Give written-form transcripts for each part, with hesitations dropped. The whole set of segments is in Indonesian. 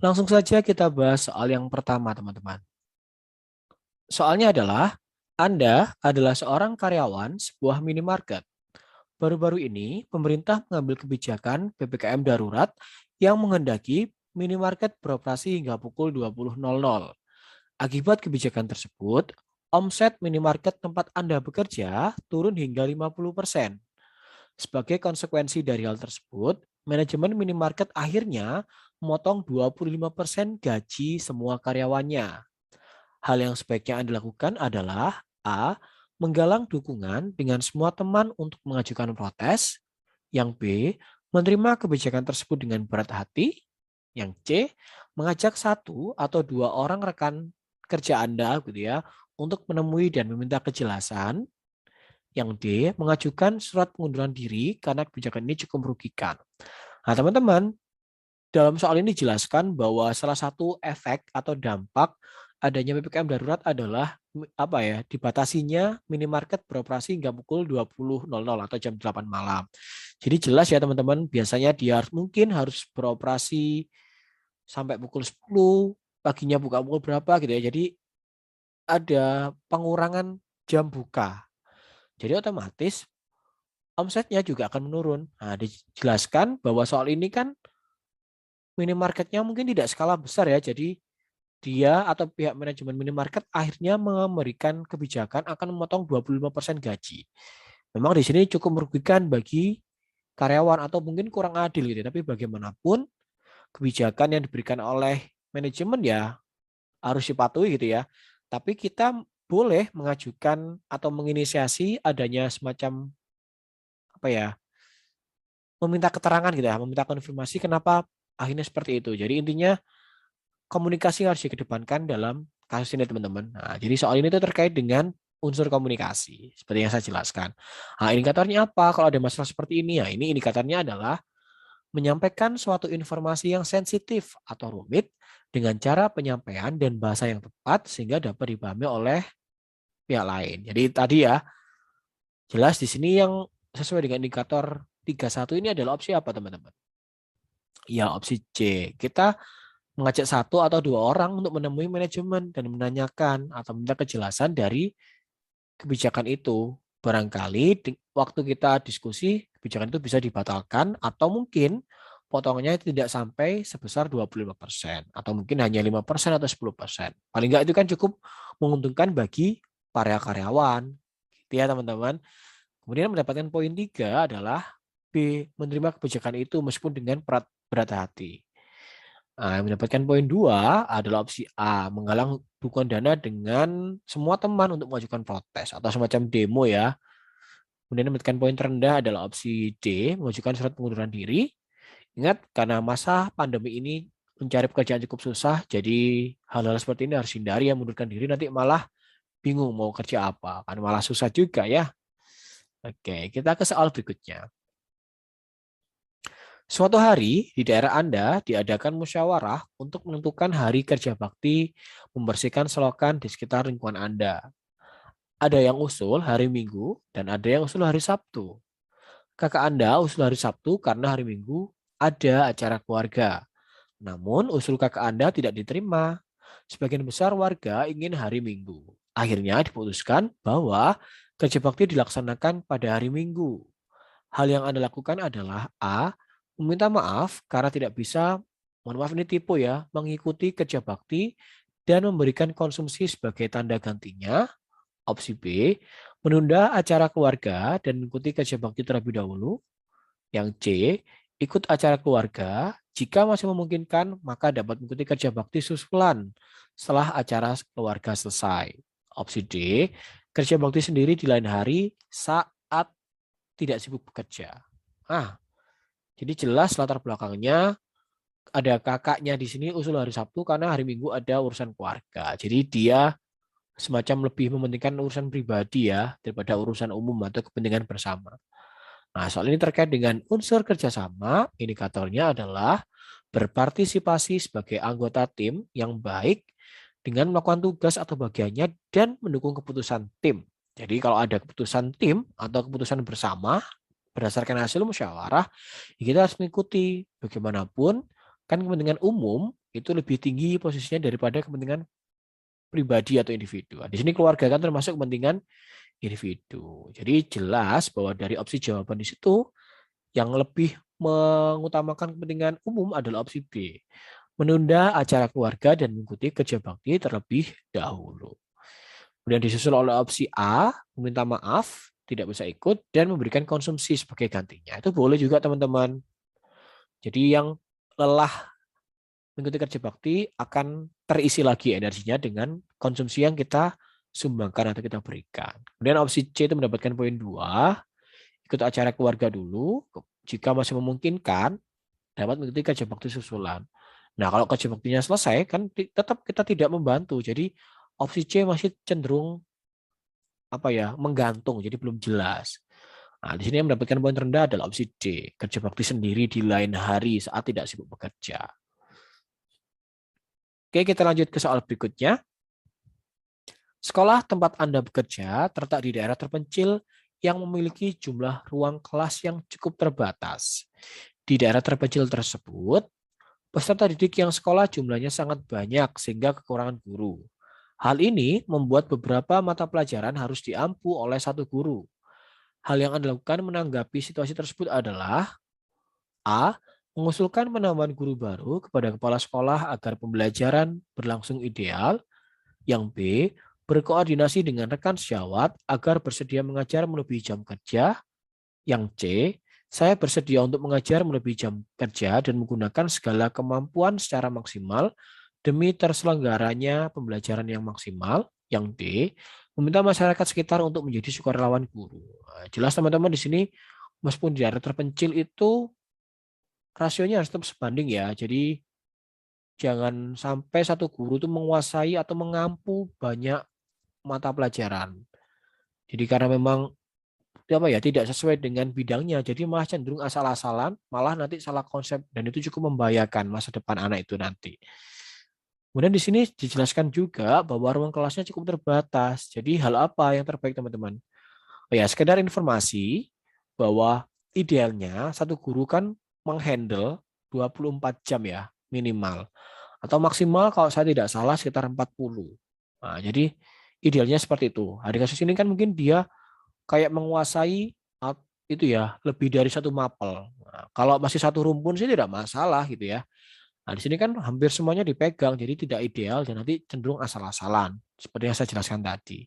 Langsung saja kita bahas soal yang pertama, teman-teman. Soalnya adalah, Anda adalah seorang karyawan sebuah minimarket. Baru-baru ini, pemerintah mengambil kebijakan PPKM darurat yang menghendaki minimarket beroperasi hingga pukul 20.00. Akibat kebijakan tersebut, omset minimarket tempat Anda bekerja turun hingga 50%. Sebagai konsekuensi dari hal tersebut, manajemen minimarket akhirnya memotong 25% gaji semua karyawannya. Hal yang sebaiknya Anda lakukan adalah A. Menggalang dukungan dengan semua teman untuk mengajukan protes. Yang B. Menerima kebijakan tersebut dengan berat hati. Yang C. Mengajak satu atau dua orang rekan kerja Anda gitu ya, untuk menemui dan meminta kejelasan. Yang D. Mengajukan surat pengunduran diri karena kebijakan ini cukup merugikan. Nah, teman-teman, dalam soal ini dijelaskan bahwa salah satu efek atau dampak adanya PPKM darurat adalah apa ya, dibatasinya minimarket beroperasi hingga pukul 20.00 atau jam 8 malam. Jadi jelas ya teman-teman, biasanya dia mungkin harus beroperasi sampai pukul 10, paginya buka pukul berapa gitu ya. Jadi ada pengurangan jam buka. Jadi otomatis omsetnya juga akan menurun. Nah, dijelaskan bahwa soal ini kan minimarketnya mungkin tidak skala besar ya. Jadi dia atau pihak manajemen minimarket akhirnya memberikan kebijakan akan memotong 25% gaji. Memang di sini cukup merugikan bagi karyawan atau mungkin kurang adil gitu. Tapi bagaimanapun kebijakan yang diberikan oleh manajemen ya harus dipatuhi gitu ya. Tapi kita boleh mengajukan atau menginisiasi adanya semacam apa ya, meminta keterangan gitu ya, meminta konfirmasi kenapa akhirnya seperti itu. Jadi intinya komunikasi harus dikedepankan dalam kasus ini teman-teman. Nah, jadi soal ini tuh terkait dengan unsur komunikasi seperti yang saya jelaskan. Nah, indikatornya apa kalau ada masalah seperti ini? Ya, ini indikatornya adalah menyampaikan suatu informasi yang sensitif atau rumit dengan cara penyampaian dan bahasa yang tepat sehingga dapat dipahami oleh pihak lain. Jadi tadi ya, jelas di sini yang sesuai dengan indikator 31 ini adalah opsi apa teman-teman? Ya, opsi C. Kita mengajak satu atau dua orang untuk menemui manajemen dan menanyakan atau minta kejelasan dari kebijakan itu. Barangkali waktu kita diskusi, kebijakan itu bisa dibatalkan atau mungkin potongannya tidak sampai sebesar 25% atau mungkin hanya 5% atau 10%. Paling enggak itu kan cukup menguntungkan bagi para karyawan. Gitu ya teman-teman. Kemudian mendapatkan poin 3 adalah B. Menerima kebijakan itu meskipun dengan berat hati. Nah, yang mendapatkan poin 2 adalah opsi A, menggalang dukungan dana dengan semua teman untuk mengajukan protes atau semacam demo ya. Kemudian yang mendapatkan poin terendah adalah opsi D, mengajukan surat pengunduran diri. Ingat, karena masa pandemi ini mencari pekerjaan cukup susah, jadi hal-hal seperti ini harus hindari ya, mundurkan diri nanti malah bingung mau kerja apa, kan malah susah juga ya. Oke, kita ke soal berikutnya. Suatu hari di daerah Anda diadakan musyawarah untuk menentukan hari kerja bakti membersihkan selokan di sekitar lingkungan Anda. Ada yang usul hari Minggu dan ada yang usul hari Sabtu. Kakak Anda usul hari Sabtu karena hari Minggu ada acara keluarga. Namun usul kakak Anda tidak diterima. Sebagian besar warga ingin hari Minggu. Akhirnya diputuskan bahwa kerja bakti dilaksanakan pada hari Minggu. Hal yang Anda lakukan adalah A. Meminta maaf karena tidak bisa, mohon maaf ini tipu ya, mengikuti kerja bakti dan memberikan konsumsi sebagai tanda gantinya. Opsi B. Menunda acara keluarga dan mengikuti kerja bakti terlebih dahulu. Yang C. Ikut acara keluarga. Jika masih memungkinkan, maka dapat mengikuti kerja bakti susulan setelah acara keluarga selesai. Opsi D. Kerja bakti sendiri di lain hari saat tidak sibuk bekerja. Ah, jadi jelas latar belakangnya ada kakaknya di sini usul hari Sabtu karena hari Minggu ada urusan keluarga. Jadi dia semacam lebih mementingkan urusan pribadi ya daripada urusan umum atau kepentingan bersama. Nah, soal ini terkait dengan unsur kerjasama, indikatornya adalah berpartisipasi sebagai anggota tim yang baik dengan melakukan tugas atau bagiannya dan mendukung keputusan tim. Jadi kalau ada keputusan tim atau keputusan bersama, berdasarkan hasil musyawarah, ya kita harus mengikuti. Bagaimanapun, kan kepentingan umum itu lebih tinggi posisinya daripada kepentingan pribadi atau individu. Di sini keluarga kan termasuk kepentingan individu. Jadi jelas bahwa dari opsi jawaban di situ yang lebih mengutamakan kepentingan umum adalah opsi B. Menunda acara keluarga dan mengikuti kerja bakti terlebih dahulu. Kemudian disusul oleh opsi A, meminta maaf, tidak bisa ikut, dan memberikan konsumsi sebagai gantinya. Itu boleh juga teman-teman. Jadi yang lelah mengikuti kerja bakti akan terisi lagi energinya dengan konsumsi yang kita sumbangkan atau kita berikan. Kemudian opsi C itu mendapatkan poin 2, ikut acara keluarga dulu, jika masih memungkinkan, dapat mengikuti kerja bakti susulan. Nah, kalau kerja baktinya selesai, kan tetap kita tidak membantu. Jadi opsi C masih cenderung menggantung, jadi belum jelas. Nah, di sini yang mendapatkan poin rendah adalah opsi D, kerja bakti sendiri di lain hari saat tidak sibuk bekerja. Oke, kita lanjut ke soal berikutnya. Sekolah tempat Anda bekerja terletak di daerah terpencil yang memiliki jumlah ruang kelas yang cukup terbatas. Di daerah terpencil tersebut, peserta didik yang sekolah jumlahnya sangat banyak sehingga kekurangan guru. Hal ini membuat beberapa mata pelajaran harus diampu oleh satu guru. Hal yang Anda lakukan menanggapi situasi tersebut adalah A. Mengusulkan penambahan guru baru kepada kepala sekolah agar pembelajaran berlangsung ideal. Yang B. Berkoordinasi dengan rekan sejawat agar bersedia mengajar melebihi jam kerja. Yang C. Saya bersedia untuk mengajar melebihi jam kerja dan menggunakan segala kemampuan secara maksimal demi terselenggaranya pembelajaran yang maksimal. Yang D. Meminta masyarakat sekitar untuk menjadi sukarelawan guru. Nah, jelas teman-teman di sini meskipun di daerah terpencil itu rasionya harus tetap sebanding ya. Jadi jangan sampai satu guru itu menguasai atau mengampu banyak mata pelajaran. Jadi karena memang tidak sesuai dengan bidangnya, jadi malah cenderung asal-asalan, malah nanti salah konsep dan itu cukup membahayakan masa depan anak itu nanti. Kemudian di sini dijelaskan juga bahwa ruang kelasnya cukup terbatas. Jadi hal apa yang terbaik teman-teman? Oh ya, sekedar informasi bahwa idealnya satu guru kan menghandle 24 jam ya minimal. Atau maksimal kalau saya tidak salah sekitar 40. Nah, jadi idealnya seperti itu. Nah, di kasus ini kan mungkin dia kayak menguasai itu ya lebih dari satu mapel. Nah, kalau masih satu rumpun sih tidak masalah gitu ya. Nah, di sini kan hampir semuanya dipegang, jadi tidak ideal dan nanti cenderung asal-asalan, seperti yang saya jelaskan tadi.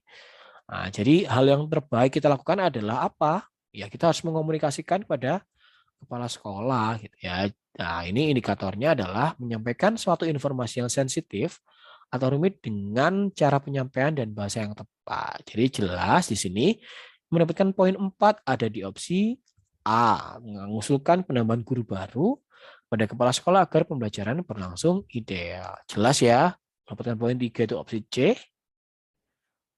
Nah, jadi hal yang terbaik kita lakukan adalah apa? Ya, kita harus mengomunikasikan kepada kepala sekolah gitu ya. Nah, ini indikatornya adalah menyampaikan suatu informasi yang sensitif atau rumit dengan cara penyampaian dan bahasa yang tepat. Jadi jelas di sini mendapatkan poin 4 ada di opsi A, mengusulkan penambahan guru baru pada kepala sekolah agar pembelajaran berlangsung ideal. Jelas ya, mendapatkan poin 3 itu opsi C.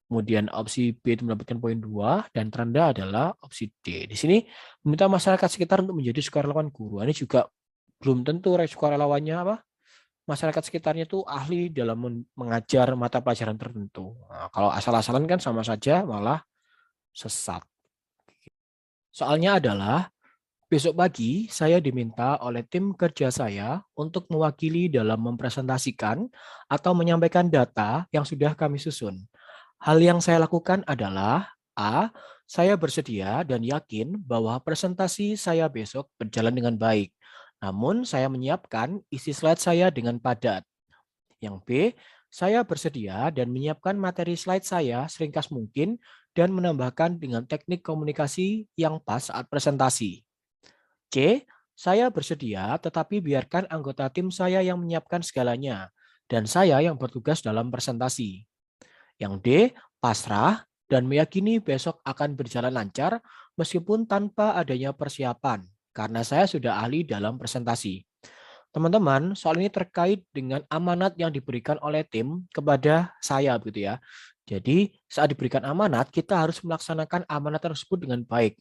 Kemudian opsi B itu mendapatkan poin 2 dan terendah adalah opsi D. Di sini meminta masyarakat sekitar untuk menjadi sukarelawan guru. Ini juga belum tentu sukarelawannya masyarakat sekitarnya itu ahli dalam mengajar mata pelajaran tertentu. Nah, kalau asal-asalan kan sama saja malah sesat. Soalnya adalah besok pagi saya diminta oleh tim kerja saya untuk mewakili dalam mempresentasikan atau menyampaikan data yang sudah kami susun. Hal yang saya lakukan adalah A. Saya bersedia dan yakin bahwa presentasi saya besok berjalan dengan baik. Namun saya menyiapkan isi slide saya dengan padat. Yang B. Saya bersedia dan menyiapkan materi slide saya seringkas mungkin dan menambahkan dengan teknik komunikasi yang pas saat presentasi. C. Saya bersedia tetapi biarkan anggota tim saya yang menyiapkan segalanya dan saya yang bertugas dalam presentasi. Yang D, pasrah dan meyakini besok akan berjalan lancar meskipun tanpa adanya persiapan, karena saya sudah ahli dalam presentasi. Teman-teman, soal ini terkait dengan amanat yang diberikan oleh tim kepada saya begitu ya. Jadi saat diberikan amanat, kita harus melaksanakan amanat tersebut dengan baik.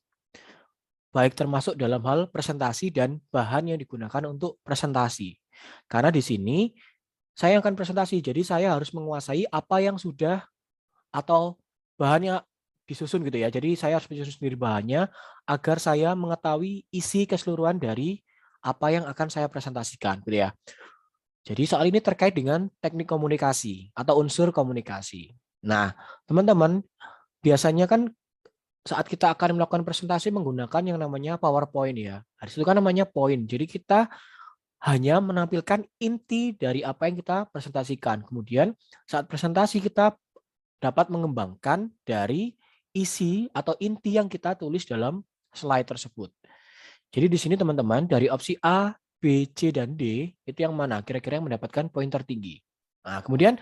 Baik termasuk dalam hal presentasi dan bahan yang digunakan untuk presentasi. Karena di sini saya akan presentasi, jadi saya harus menguasai apa yang sudah atau bahannya disusun gitu ya. Jadi saya harus menyusun sendiri bahannya agar saya mengetahui isi keseluruhan dari apa yang akan saya presentasikan gitu ya. Jadi soal ini terkait dengan teknik komunikasi atau unsur komunikasi. Nah, teman-teman, biasanya kan saat kita akan melakukan presentasi menggunakan yang namanya PowerPoint ya. Nah, di situ kan namanya poin. Jadi kita hanya menampilkan inti dari apa yang kita presentasikan. Kemudian saat presentasi kita dapat mengembangkan dari isi atau inti yang kita tulis dalam slide tersebut. Jadi di sini teman-teman dari opsi A, B, C, dan D itu yang mana kira-kira yang mendapatkan poin tertinggi. Nah, kemudian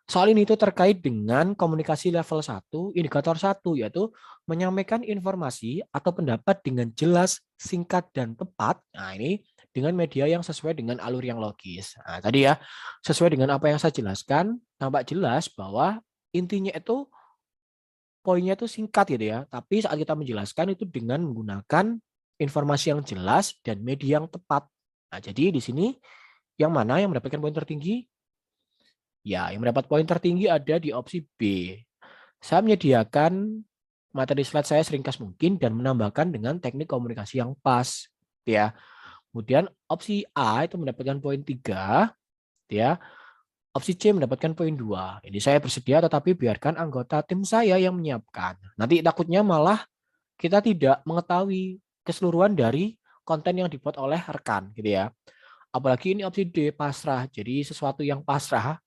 soal ini itu terkait dengan komunikasi level 1, indikator 1, yaitu menyampaikan informasi atau pendapat dengan jelas, singkat, dan tepat. Nah, ini dengan media yang sesuai dengan alur yang logis. Nah, tadi ya, sesuai dengan apa yang saya jelaskan, tampak jelas bahwa intinya itu poinnya itu singkat gitu ya. Tapi saat kita menjelaskan itu dengan menggunakan informasi yang jelas dan media yang tepat. Nah, jadi di sini yang mana yang mendapatkan poin tertinggi? Ya, yang mendapat poin tertinggi ada di opsi B. Saya menyediakan materi slide saya seringkas mungkin dan menambahkan dengan teknik komunikasi yang pas. Ya. Kemudian opsi A itu mendapatkan poin 3. Ya. Opsi C mendapatkan poin 2. Ini saya bersedia tetapi biarkan anggota tim saya yang menyiapkan. Nanti takutnya malah kita tidak mengetahui keseluruhan dari konten yang dibuat oleh rekan gitu ya. Apalagi ini opsi D pasrah. Jadi sesuatu yang pasrah.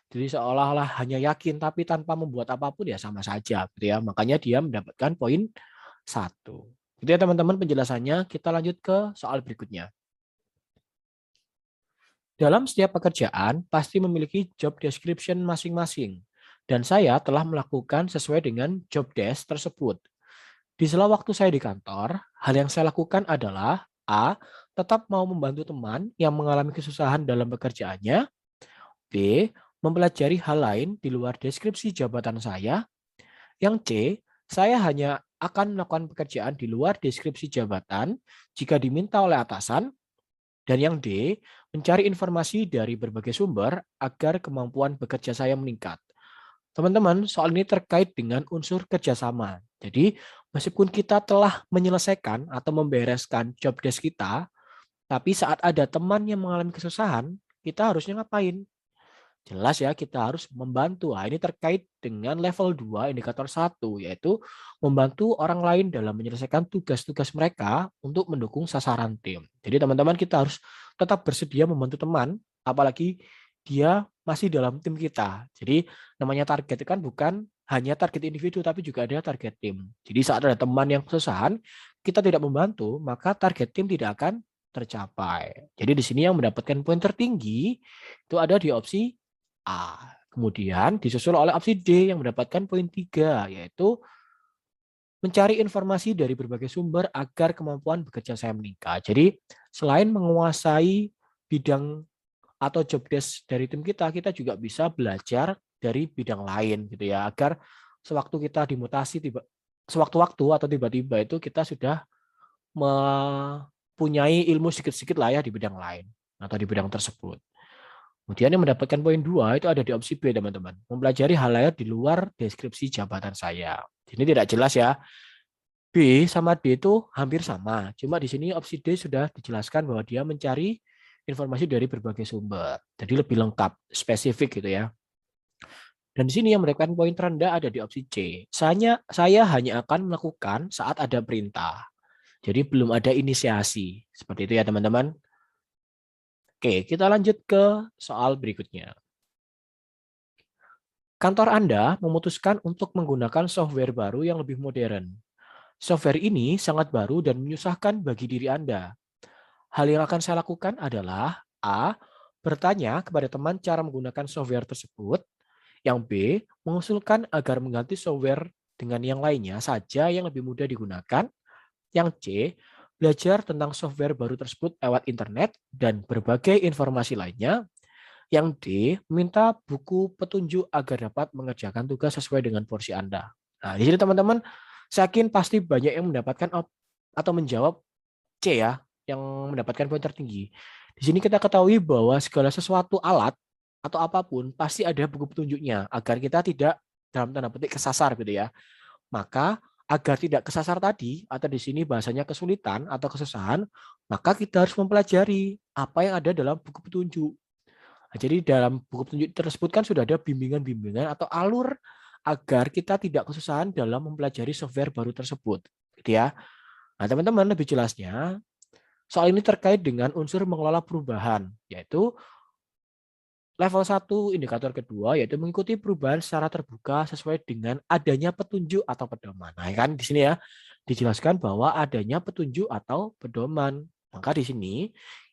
Jadi seolah-olah hanya yakin tapi tanpa membuat apapun ya sama saja gitu ya. Makanya dia mendapatkan poin 1. Gitu ya teman-teman penjelasannya. Kita lanjut ke soal berikutnya. Dalam setiap pekerjaan pasti memiliki job description masing-masing. Dan saya telah melakukan sesuai dengan job desk tersebut. Di sela waktu saya di kantor, hal yang saya lakukan adalah A. Tetap mau membantu teman yang mengalami kesusahan dalam pekerjaannya. B. Mempelajari hal lain di luar deskripsi jabatan saya. Yang C. Saya hanya akan melakukan pekerjaan di luar deskripsi jabatan jika diminta oleh atasan. Dan yang D. Mencari informasi dari berbagai sumber agar kemampuan bekerja saya meningkat. Teman-teman, soal ini terkait dengan unsur kerjasama. Jadi, meskipun kita telah menyelesaikan atau membereskan job desk kita, tapi saat ada teman yang mengalami kesusahan, kita harusnya ngapain? Jelas ya, kita harus membantu. Nah, ini terkait dengan level 2 indikator 1, yaitu membantu orang lain dalam menyelesaikan tugas-tugas mereka untuk mendukung sasaran tim. Jadi teman-teman kita harus tetap bersedia membantu teman, apalagi dia masih dalam tim kita. Jadi namanya target itu kan bukan hanya target individu, tapi juga ada target tim. Jadi saat ada teman yang kesusahan, kita tidak membantu, maka target tim tidak akan tercapai. Jadi di sini yang mendapatkan poin tertinggi itu ada di opsi A. Kemudian disusul oleh opsi D yang mendapatkan poin 3, yaitu mencari informasi dari berbagai sumber agar kemampuan bekerja saya meningkat. Jadi selain menguasai bidang atau job desk dari tim kita, kita juga bisa belajar dari bidang lain gitu ya, agar sewaktu kita dimutasi sewaktu-waktu atau tiba-tiba itu kita sudah mempunyai ilmu sedikit-sedikit lah ya di bidang lain atau di bidang tersebut. Kemudian yang mendapatkan poin 2 itu ada di opsi B, teman-teman. Mempelajari hal lain di luar deskripsi jabatan saya. Ini tidak jelas ya. B sama D itu hampir sama. Cuma di sini opsi D sudah dijelaskan bahwa dia mencari informasi dari berbagai sumber. Jadi lebih lengkap, spesifik gitu ya. Dan di sini yang mendapatkan poin terendah ada di opsi C. Saya hanya akan melakukan saat ada perintah. Jadi belum ada inisiasi. Seperti itu ya teman-teman. Oke, kita lanjut ke soal berikutnya. Kantor Anda memutuskan untuk menggunakan software baru yang lebih modern. Software ini sangat baru dan menyusahkan bagi diri Anda. Hal yang akan saya lakukan adalah A. Bertanya kepada teman cara menggunakan software tersebut. Yang B. Mengusulkan agar mengganti software dengan yang lainnya saja yang lebih mudah digunakan. Yang C. Belajar tentang software baru tersebut lewat internet dan berbagai informasi lainnya. Yang D, minta buku petunjuk agar dapat mengerjakan tugas sesuai dengan porsi Anda. Nah, di sini teman-teman, saya yakin pasti banyak yang mendapatkan atau menjawab C ya, yang mendapatkan poin tertinggi. Di sini kita ketahui bahwa segala sesuatu alat atau apapun pasti ada buku petunjuknya agar kita tidak dalam tanda petik kesasar gitu ya. Maka agar tidak kesasar tadi atau di sini bahasanya kesulitan atau kesusahan, maka kita harus mempelajari apa yang ada dalam buku petunjuk. Nah, jadi dalam buku petunjuk tersebut kan sudah ada bimbingan-bimbingan atau alur agar kita tidak kesusahan dalam mempelajari software baru tersebut. Gitu ya. Nah, teman-teman lebih jelasnya, soal ini terkait dengan unsur mengelola perubahan, yaitu level 1 indikator kedua yaitu mengikuti perubahan secara terbuka sesuai dengan adanya petunjuk atau pedoman. Nah, kan di sini ya dijelaskan bahwa adanya petunjuk atau pedoman. Maka di sini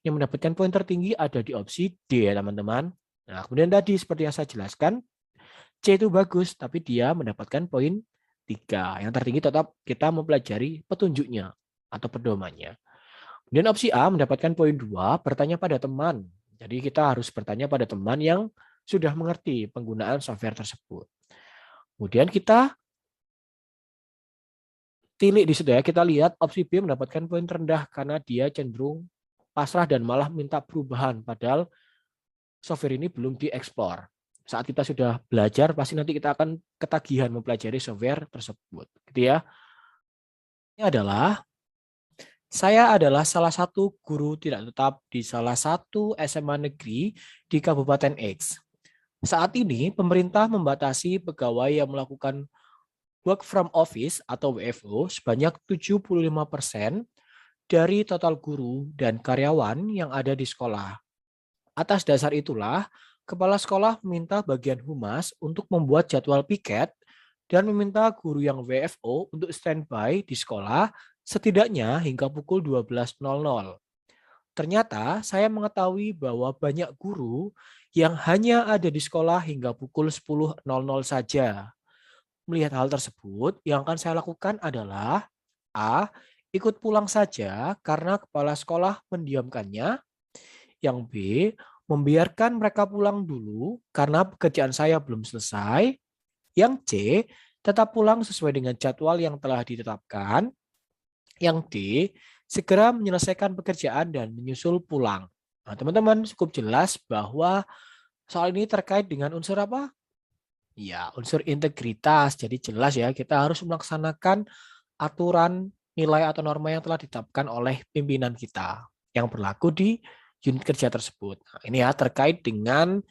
yang mendapatkan poin tertinggi ada di opsi D ya teman-teman. Nah, kemudian tadi seperti yang saya jelaskan, C itu bagus tapi dia mendapatkan poin 3. Yang tertinggi tetap kita mempelajari petunjuknya atau pedomannya. Kemudian opsi A mendapatkan poin 2, bertanya pada teman. Jadi kita harus bertanya pada teman yang sudah mengerti penggunaan software tersebut. Kemudian kita tilik di situ ya, kita lihat opsi B mendapatkan poin terendah karena dia cenderung pasrah dan malah minta perubahan, padahal software ini belum dieksplor. Saat kita sudah belajar, pasti nanti kita akan ketagihan mempelajari software tersebut. Gitu ya. Ini adalah saya adalah salah satu guru tidak tetap di salah satu SMA negeri di Kabupaten X. Saat ini, pemerintah membatasi pegawai yang melakukan work from office atau WFO sebanyak 75% dari total guru dan karyawan yang ada di sekolah. Atas dasar itulah, kepala sekolah meminta bagian humas untuk membuat jadwal piket dan meminta guru yang WFO untuk standby di sekolah setidaknya hingga pukul 12.00. Ternyata saya mengetahui bahwa banyak guru yang hanya ada di sekolah hingga pukul 10.00 saja. Melihat hal tersebut, yang akan saya lakukan adalah A. Ikut pulang saja karena kepala sekolah mendiamkannya. Yang B. Membiarkan mereka pulang dulu karena pekerjaan saya belum selesai. Yang C. Tetap pulang sesuai dengan jadwal yang telah ditetapkan. Yang D. Segera menyelesaikan pekerjaan dan menyusul pulang. Nah, teman-teman cukup jelas bahwa soal ini terkait dengan unsur apa? Ya, unsur integritas. Jadi jelas ya, kita harus melaksanakan aturan, nilai atau norma yang telah ditetapkan oleh pimpinan kita yang berlaku di unit kerja tersebut. Nah, ini ya terkait dengan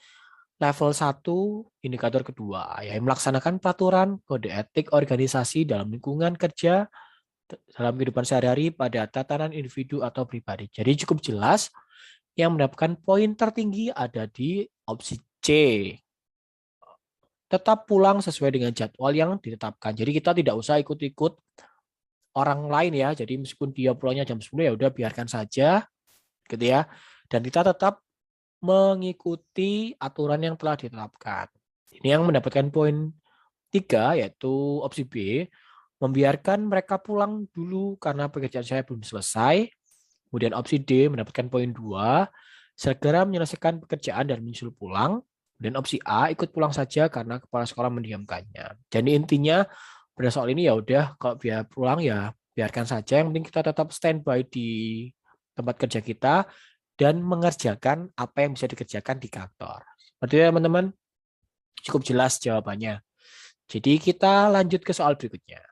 level 1 indikator kedua, ya melaksanakan peraturan kode etik organisasi dalam lingkungan kerja dalam kehidupan sehari-hari pada tatanan individu atau pribadi. Jadi cukup jelas yang mendapatkan poin tertinggi ada di opsi C. Tetap pulang sesuai dengan jadwal yang ditetapkan. Jadi kita tidak usah ikut-ikut orang lain ya. Jadi meskipun dia pulangnya jam 10 ya udah biarkan saja gitu ya. Dan kita tetap mengikuti aturan yang telah ditetapkan. Ini yang mendapatkan poin 3 yaitu opsi B, membiarkan mereka pulang dulu karena pekerjaan saya belum selesai. Kemudian opsi D mendapatkan poin 2, segera menyelesaikan pekerjaan dan menyusul pulang. Dan opsi A, ikut pulang saja karena kepala sekolah mendiamkannya. Jadi intinya pada soal ini ya udah kalau biar pulang ya biarkan saja. Yang penting kita tetap standby di tempat kerja kita dan mengerjakan apa yang bisa dikerjakan di kantor. Seperti itu teman-teman, cukup jelas jawabannya. Jadi kita lanjut ke soal berikutnya.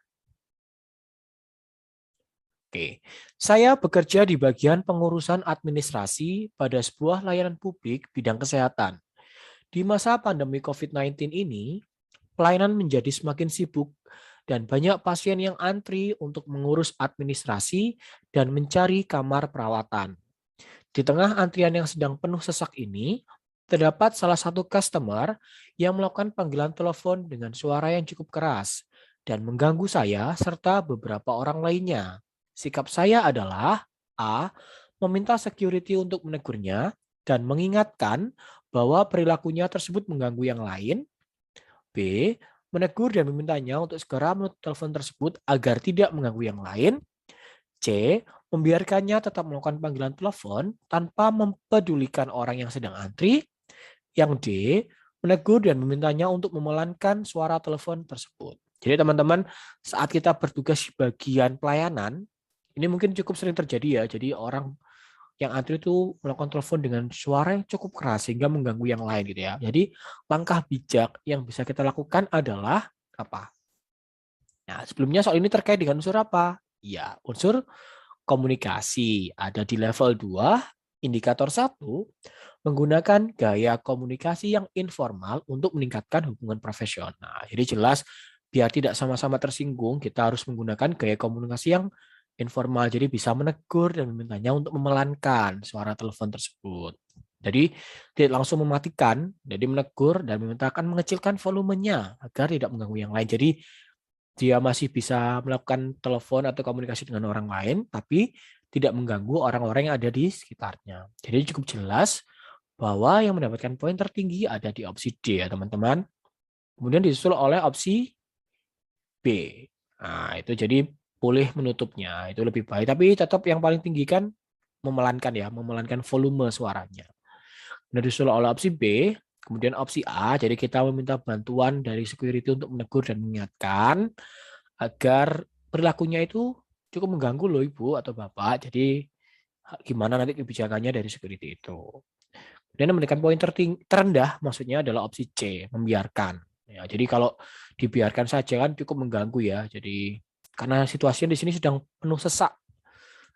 Oke, saya bekerja di bagian pengurusan administrasi pada sebuah layanan publik bidang kesehatan. Di masa pandemi COVID-19 ini, pelayanan menjadi semakin sibuk dan banyak pasien yang antri untuk mengurus administrasi dan mencari kamar perawatan. Di tengah antrian yang sedang penuh sesak ini, terdapat salah satu customer yang melakukan panggilan telepon dengan suara yang cukup keras dan mengganggu saya serta beberapa orang lainnya. Sikap saya adalah A. Meminta security untuk menegurnya dan mengingatkan bahwa perilakunya tersebut mengganggu yang lain. B. Menegur dan memintanya untuk segera menutup telepon tersebut agar tidak mengganggu yang lain. C. Membiarkannya tetap melakukan panggilan telepon tanpa mempedulikan orang yang sedang antri. Yang D. Menegur dan memintanya untuk memelankan suara telepon tersebut. Jadi teman-teman, saat kita bertugas di bagian pelayanan, ini mungkin cukup sering terjadi ya. Jadi orang yang antri itu melakukan telepon dengan suara yang cukup keras sehingga mengganggu yang lain gitu ya. Jadi langkah bijak yang bisa kita lakukan adalah apa? Nah, sebelumnya soal ini terkait dengan unsur apa? Ya, unsur komunikasi. Ada di level 2, indikator 1, menggunakan gaya komunikasi yang informal untuk meningkatkan hubungan profesional. Jadi jelas biar tidak sama-sama tersinggung, kita harus menggunakan gaya komunikasi yang informal. Jadi bisa menegur dan memintanya untuk memelankan suara telepon tersebut. Jadi tidak langsung mematikan, jadi menegur dan memintakan mengecilkan volumenya agar tidak mengganggu yang lain. Jadi dia masih bisa melakukan telepon atau komunikasi dengan orang lain, tapi tidak mengganggu orang-orang yang ada di sekitarnya. Jadi cukup jelas bahwa yang mendapatkan poin tertinggi ada di opsi D ya teman-teman. Kemudian disusul oleh opsi B. Nah itu jadi boleh menutupnya, itu lebih baik. Tapi tetap yang paling tinggi kan memelankan ya, memelankan volume suaranya. Kemudian disusul oleh opsi B, kemudian opsi A, jadi kita meminta bantuan dari security untuk menegur dan mengingatkan agar perilakunya itu cukup mengganggu loh Ibu atau Bapak. Jadi gimana nanti kebijakannya dari security itu. Dan memberikan poin terendah maksudnya adalah opsi C, membiarkan. Ya, jadi kalau dibiarkan saja kan cukup mengganggu ya. Jadi karena situasinya di sini sedang penuh sesak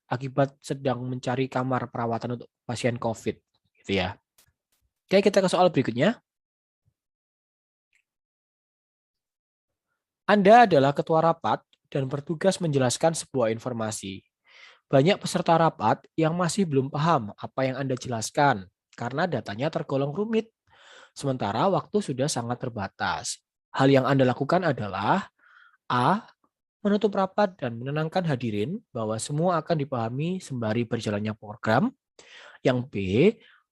akibat sedang mencari kamar perawatan untuk pasien COVID, gitu ya. Oke, kita ke soal berikutnya. Anda adalah ketua rapat dan bertugas menjelaskan sebuah informasi. Banyak peserta rapat yang masih belum paham apa yang Anda jelaskan karena datanya tergolong rumit. Sementara waktu sudah sangat terbatas. Hal yang Anda lakukan adalah A. Menutup rapat dan menenangkan hadirin bahwa semua akan dipahami sembari berjalannya program. Yang B.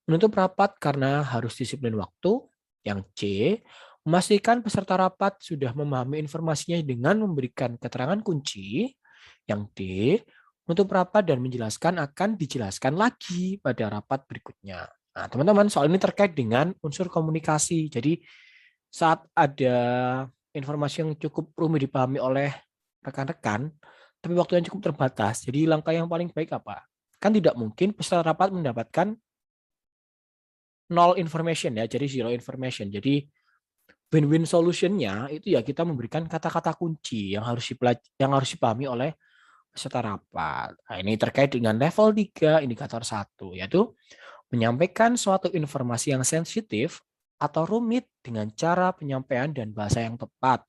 Menutup rapat karena harus disiplin waktu. Yang C. Memastikan peserta rapat sudah memahami informasinya dengan memberikan keterangan kunci. Yang D. Menutup rapat dan menjelaskan akan dijelaskan lagi pada rapat berikutnya. Nah, teman-teman, soal ini terkait dengan unsur komunikasi. Jadi, saat ada informasi yang cukup rumit dipahami oleh rekan-rekan, tapi waktu yang cukup terbatas. Jadi, langkah yang paling baik apa? Kan tidak mungkin peserta rapat mendapatkan null information ya, jadi zero information. Jadi, win-win solution-nya itu ya kita memberikan kata-kata kunci yang harus dipahami oleh peserta rapat. Nah, ini terkait dengan level 3 indikator 1, yaitu menyampaikan suatu informasi yang sensitif atau rumit dengan cara penyampaian dan bahasa yang tepat,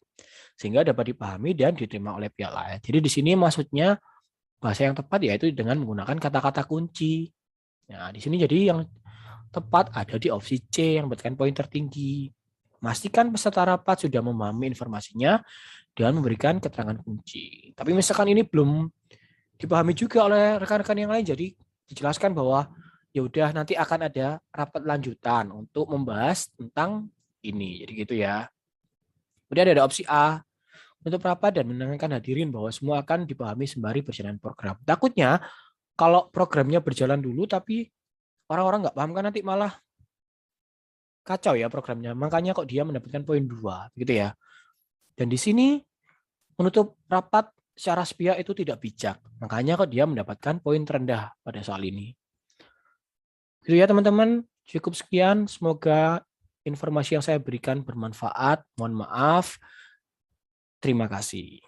sehingga dapat dipahami dan diterima oleh pihak lain. Jadi di sini maksudnya bahasa yang tepat yaitu dengan menggunakan kata-kata kunci. Nah, di sini jadi yang tepat ada di opsi C yang mendapatkan poin tertinggi. Pastikan peserta rapat sudah memahami informasinya dengan memberikan keterangan kunci. Tapi misalkan ini belum dipahami juga oleh rekan-rekan yang lain, jadi dijelaskan bahwa ya udah nanti akan ada rapat lanjutan untuk membahas tentang ini. Jadi gitu ya. Kemudian ada opsi A, untuk rapat dan menenangkan hadirin bahwa semua akan dipahami sembari berjalan program. Takutnya kalau programnya berjalan dulu tapi orang-orang nggak paham kan nanti malah kacau ya programnya. Makanya kok dia mendapatkan poin 2, gitu ya. Dan di sini menutup rapat secara sepihak itu tidak bijak. Makanya kok dia mendapatkan poin terendah pada soal ini. Gitu ya teman-teman, cukup sekian. Semoga informasi yang saya berikan bermanfaat. Mohon maaf. Terima kasih.